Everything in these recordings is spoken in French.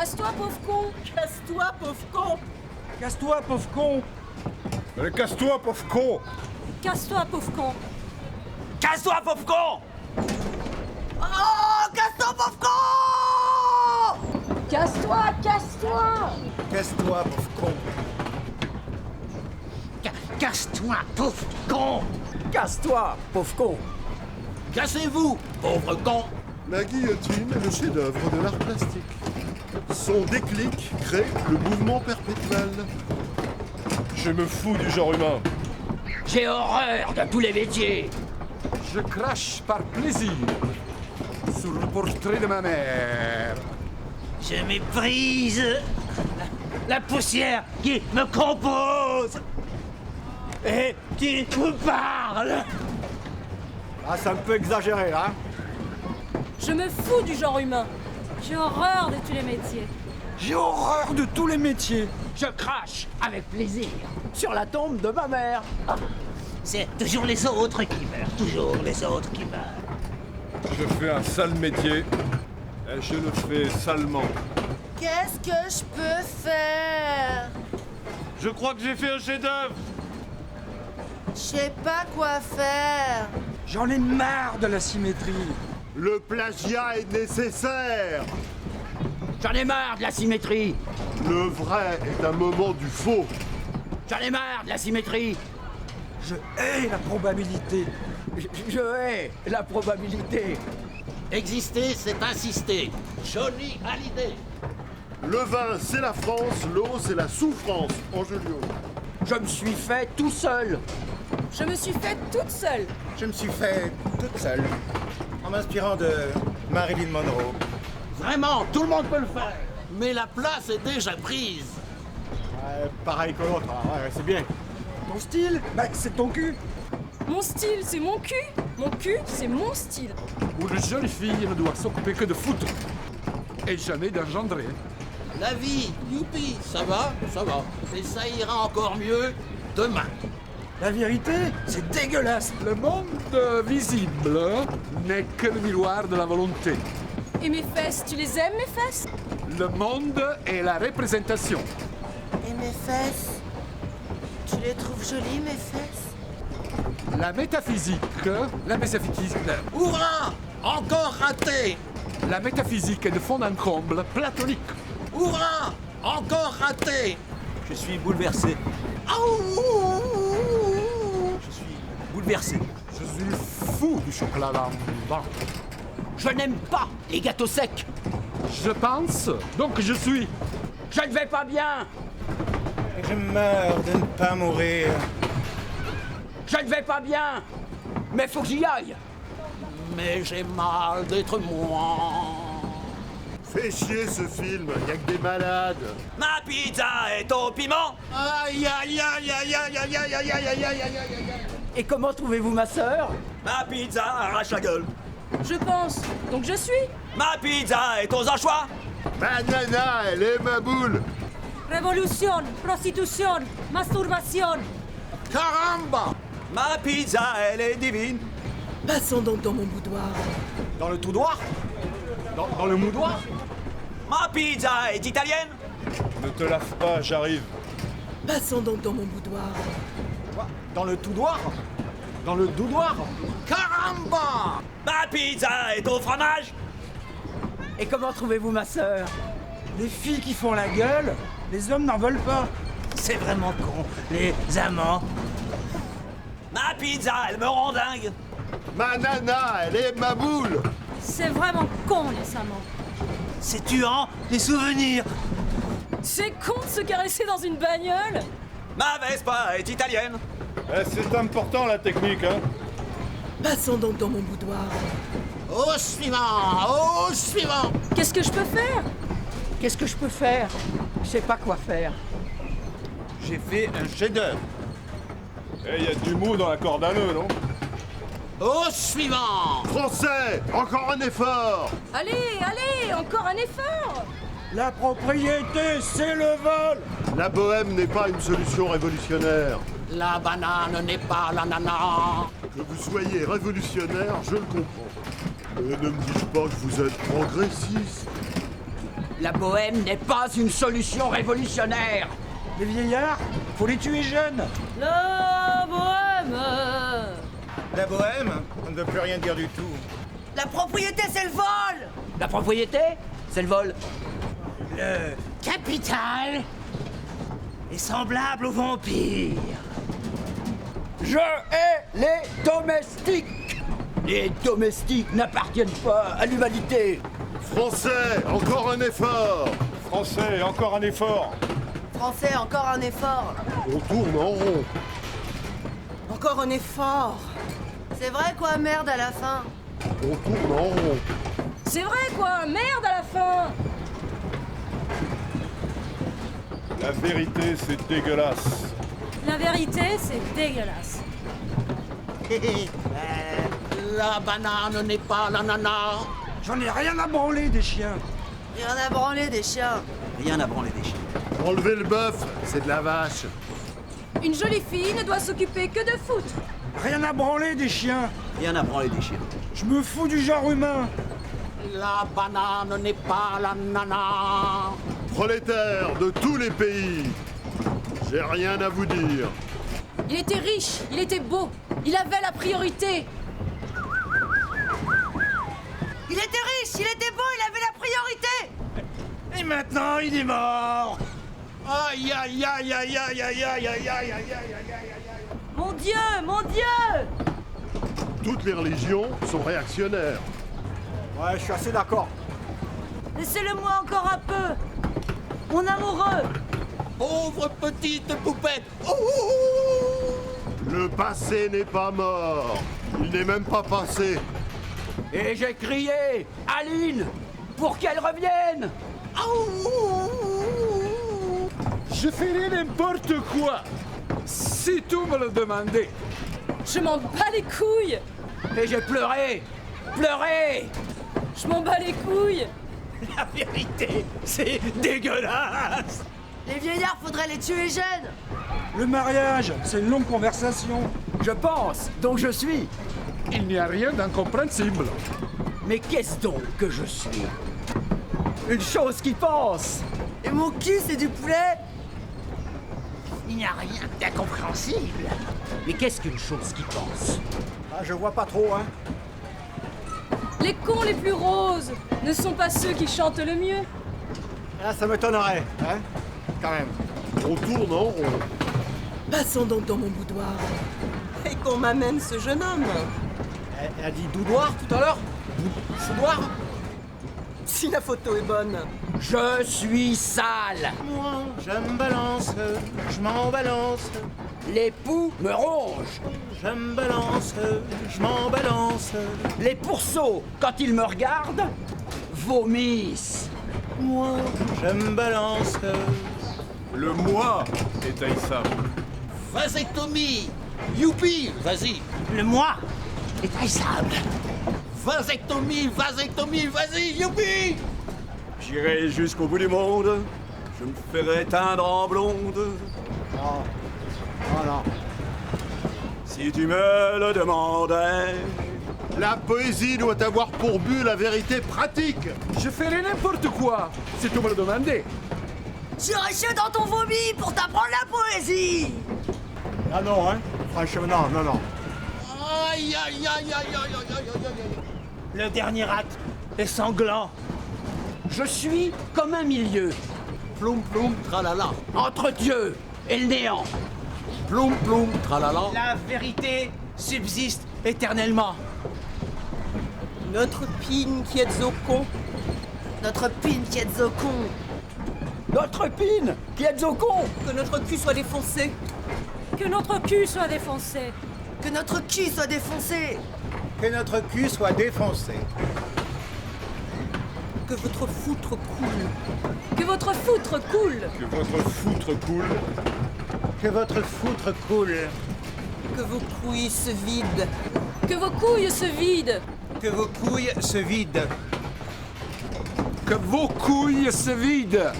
Casse-toi, pauvre con! Casse-toi, pauvre con! Casse-toi, pauvre con! Mais casse-toi, pauvre con! Casse-toi, pauvre con! Casse-toi, pauvre con! Oh, casse-toi, pauvre con! Casse-toi, casse-toi! Casse-toi, pauvre con! Casse-toi, pauvre con! Casse-toi, pauvre con! Cassez-vous, pauvre con! La guillotine est le chef-d'œuvre de l'art plastique. Son déclic crée le mouvement perpétuel. Je me fous du genre humain. J'ai horreur de tous les métiers! Je crache par plaisir sur le portrait de ma mère. Je méprise la poussière qui me compose et qui me parle. Ah, c'est un peu exagéré, hein? Je me fous du genre humain. J'ai horreur de tous les métiers. J'ai horreur de tous les métiers. Je crache avec plaisir Sur la tombe de ma mère. C'est toujours les autres qui meurent, toujours les autres qui meurent. Je fais un sale métier et je le fais salement. Qu'est-ce que je peux faire? Je crois que j'ai fait un chef-d'œuvre. Je sais pas quoi faire. J'en ai marre de la symétrie. Le plagiat est nécessaire. J'en ai marre de la symétrie. Le vrai est un moment du faux. J'en ai marre de la symétrie. Je hais la probabilité. Je hais la probabilité. Exister, c'est insister. Johnny Hallyday. Le vin, c'est la France. L'eau, c'est la souffrance. Angelio. Je me suis fait tout seul. Je me suis faite toute seule. Je me suis fait toute seule, en m'inspirant de Marilyn Monroe. Vraiment, tout le monde peut le faire. Mais la place est déjà prise. Pareil que l'autre, ouais, c'est bien. Ton style? Bah, c'est ton cul. Mon style, c'est mon cul. Mon cul, c'est mon style. Où une jeune fille ne doit s'occuper que de foutre et jamais d'engendrer. La vie, youpi, ça va. Et ça ira encore mieux demain. La vérité, c'est dégueulasse. Le monde visible n'est que le miroir de la volonté. Et mes fesses, tu les aimes, mes fesses? Le monde est la représentation. Et mes fesses? Tu les trouves jolies, mes fesses? La métaphysique, Hurrah! Encore raté! la métaphysique est de fond en comble platonique. Hurrah! Encore raté! Je suis bouleversé. Je suis bouleversé. Je suis fou du chocolat blanc. Je n'aime pas les gâteaux secs. Je pense, donc je suis. Je ne vais pas bien. Et je meurs de ne pas mourir. Je ne vais pas bien. Mais faut que j'y aille. Mais j'ai mal d'être moi. Fais chier ce film, y a que des malades. Ma pizza est au piment. Aïe, aïe, aïe, aïe, aïe, aïe, aïe, aïe, aïe, aïe, aïe, aïe, aïe. Et comment trouvez-vous ma sœur? Ma pizza arrache la gueule. Je pense. Donc je suis. Ma pizza est aux anchois. Ma nana, elle est ma boule. Révolution, prostitution, masturbation. Caramba! Ma pizza, elle est divine. Passons donc dans mon boudoir. Dans le tout droit? Dans le moudoir? Ma pizza est italienne. Ne te lave pas, j'arrive. Passons donc dans mon boudoir. Quoi? Dans le tout droit? Dans le doudoir? Caramba! Ma pizza est au fromage. Et comment trouvez-vous ma sœur? Les filles qui font la gueule, les hommes n'en veulent pas. C'est vraiment con, les amants. Ma pizza, elle me rend dingue. Ma nana, elle est ma boule. C'est vraiment con, les amants. C'est tuant, les souvenirs. C'est con de se caresser dans une bagnole. Ma Vespa est italienne. C'est important la technique, hein. Passons donc dans mon boudoir. Au suivant, au suivant. Qu'est-ce que je peux faire? Qu'est-ce que je peux faire? Je sais pas quoi faire. J'ai fait un chef-d'œuvre. Il y a du mou dans la corde à nœud, non? Au suivant. Français, encore un effort. Allez, allez, encore un effort. La propriété, c'est le vol. La bohème n'est pas une solution révolutionnaire. La banane n'est pas l'ananas. Que vous soyez révolutionnaire, je le comprends. Mais ne me dis pas que vous êtes progressiste. La bohème n'est pas une solution révolutionnaire. Les vieillards, faut les tuer jeunes. La bohème. La bohème, on ne veut plus rien dire du tout. La propriété, c'est le vol! La propriété, c'est le vol. Le capital est semblable aux vampires. Je hais les domestiques. Les domestiques n'appartiennent pas à l'humanité. Français, encore un effort. Français, encore un effort. Français, encore un effort. On tourne en rond. Encore un effort. C'est vrai quoi, merde à la fin. On tourne en rond. C'est vrai quoi, merde à la fin. La vérité, c'est dégueulasse. La vérité, c'est dégueulasse. La banane n'est pas l'ananas. J'en ai rien à branler des chiens. Rien à branler des chiens. Rien à branler des chiens. Enlever le bœuf, c'est de la vache. Une jolie fille ne doit s'occuper que de foot. Rien à branler des chiens. Rien à branler des chiens. Je me fous du genre humain. La banane n'est pas l'ananas. Prolétaires de tous les pays, j'ai rien à vous dire. Il était riche, il était beau, il avait la priorité. Il était riche, il était beau, il avait la priorité. Et maintenant, il est mort. Aïe aïe aïe aïe aïe aïe aïe aïe aïe aïe aïe aïe. Mon Dieu, mon Dieu. Toutes les religions sont réactionnaires. Ouais, je suis assez d'accord. Laissez-le-moi encore un peu. Mon amoureux. Pauvre petite poupette. Oh. Le passé n'est pas mort. Il n'est même pas passé. Et j'ai crié, Aline, pour qu'elle revienne. Je ferai n'importe quoi, si tu me le demandais. Je m'en bats les couilles. Et j'ai pleuré, pleuré. Je m'en bats les couilles. La vérité, c'est dégueulasse. Les vieillards, faudrait les tuer jeunes. Le mariage, c'est une longue conversation. Je pense, donc je suis. Il n'y a rien d'incompréhensible. Mais qu'est-ce donc que je suis? Une chose qui pense. Et mon cul, c'est du poulet. Il n'y a rien d'incompréhensible. Mais qu'est-ce qu'une chose qui pense? Ah, je vois pas trop, hein. Les cons les plus roses ne sont pas ceux qui chantent le mieux. Ah, ça m'étonnerait, hein. Quand même. On tourne en rond. Passons donc dans mon boudoir. Et qu'on m'amène ce jeune homme. Elle a dit doudoir tout à l'heure. Soudoir. Si la photo est bonne. Je suis sale. Moi, je me balance, je m'en balance. Les poux me rongent. Je me balance, je m'en balance. Les pourceaux, quand ils me regardent, vomissent. Moi, je me balance. Le moi est haïssable. Vasectomie. Youpi, vas-y. Le moi est haïssable. Vasectomie, vasectomie, vas-y, youpi. J'irai jusqu'au bout du monde. Je me ferai teindre en blonde. Non. Non, non. Si tu me le demandais. La poésie doit avoir pour but la vérité pratique. Je ferai n'importe quoi, si tu me le demandais. J'irai chier dans ton vomi pour t'apprendre la poésie. Ah non, hein. Franchement, non, non, non. Aïe, aïe, aïe, aïe, aïe, aïe, aïe, aïe, aïe. Le dernier acte est sanglant. Je suis comme un milieu. Ploum, ploum, tralala. Entre Dieu et le néant. Ploum, ploum, tralala. La vérité subsiste éternellement. Notre pine qui est au con. Notre pine qui est au con. Notre pine qui est au con. Que notre cul soit défoncé. Que notre cul soit défoncé. Que notre cul soit défoncé. Que notre cul soit défoncé. Que votre foutre coule. Que votre foutre coule. Que votre foutre coule. Que votre foutre coule. Que vos couilles se vident. Que vos couilles se vident. Que vos couilles se vident. Que vos couilles se vident.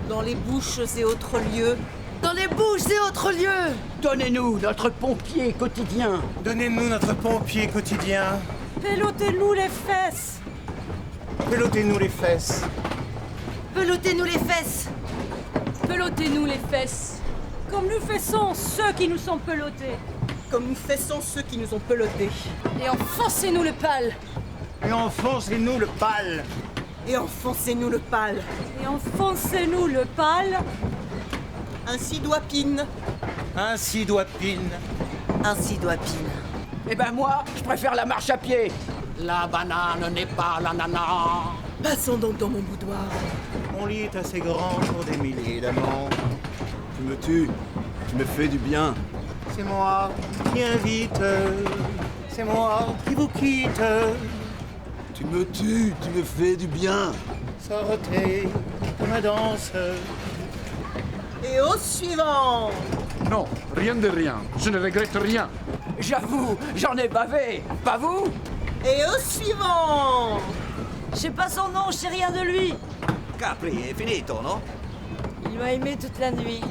Dans les bouches et autres lieux. Dans les bouches et autres lieux. Donnez-nous notre pompier quotidien. Donnez-nous notre pompier quotidien. Pelotez-nous les fesses. Pelotez-nous les fesses. Pelotez-nous les fesses. Pelotez-nous les fesses. Comme nous faisons ceux qui nous sont pelotés. Comme nous fessons ceux qui nous ont pelotés. Et enfoncez-nous le pal. Et enfoncez-nous le pal. Et enfoncez-nous le pal. Et enfoncez-nous le pal. Ainsi doit Pine. Ainsi doit Pine. Ainsi doit Pine. Eh ben moi, je préfère la marche à pied. La banane n'est pas l'ananas. Passons donc dans mon boudoir. Mon lit est assez grand pour des milliers d'amants. Tu me tues, tu me fais du bien. C'est moi qui invite. C'est moi qui vous quitte. Tu me tues, tu me fais du bien. Sortez de ma danse. Et au suivant. Non, rien de rien. Je ne regrette rien. J'avoue, j'en ai bavé. Pas vous? Et au suivant. Je sais pas son nom, je sais rien de lui. Capri, è finito, no? Il m'a aimé toute la nuit.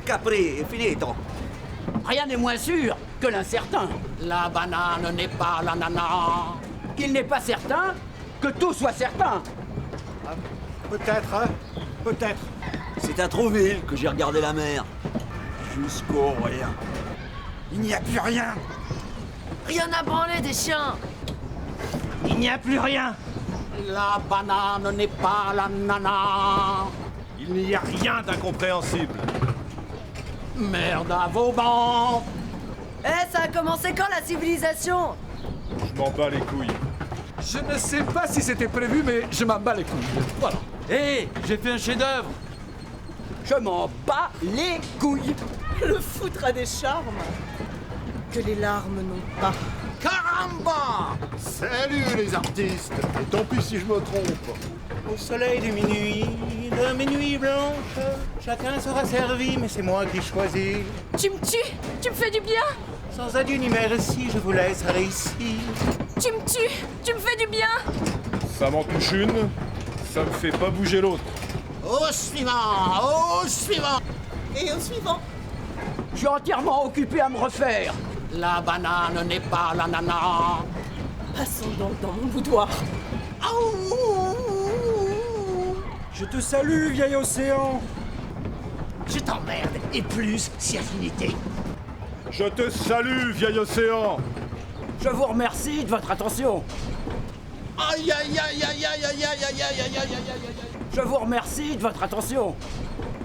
Capri, è finito. Rien n'est moins sûr que l'incertain. La banane n'est pas l'ananas. Qu'il n'est pas certain que tout soit certain. Peut-être, hein? Peut-être. C'est à Trouville que j'ai regardé la mer. Jusqu'au rien. Il n'y a plus rien. Rien à branler des chiens. Il n'y a plus rien. La banane n'est pas l'ananas. Il n'y a rien d'incompréhensible. Merde à vos bancs. Eh, ça a commencé quand la civilisation? Je m'en bats les couilles. Je ne sais pas si c'était prévu, mais je m'en bats les couilles. Voilà. Hé, j'ai fait un chef-d'œuvre. Je m'en bats les couilles. Le foutre a des charmes que les larmes n'ont pas. Caramba! Salut les artistes. Et tant pis si je me trompe. Au soleil de minuit, de mes nuits blanches, chacun sera servi, mais c'est moi qui choisis. Tu me tues? Tu me fais du bien? Sans adieu ni merci, je vous laisserai ici. Tu me tues? Tu me fais du bien? Ça m'en touche une, ça me fait pas bouger l'autre. Au suivant! Au suivant! Et au suivant. Je suis entièrement occupé à me refaire. La banane n'est pas l'ananas. Passons donc dans mon boudoir. Je te salue, vieil océan. Je t'emmerde, et plus si affinité. Je te salue, vieil océan. Je vous remercie de votre attention. Aïe aïe aïe aïe aïe aïe aïe aïe aïe aïe aïe aïe. Je vous remercie de votre attention.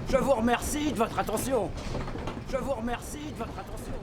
Je vous remercie de votre attention. Je vous remercie de votre attention.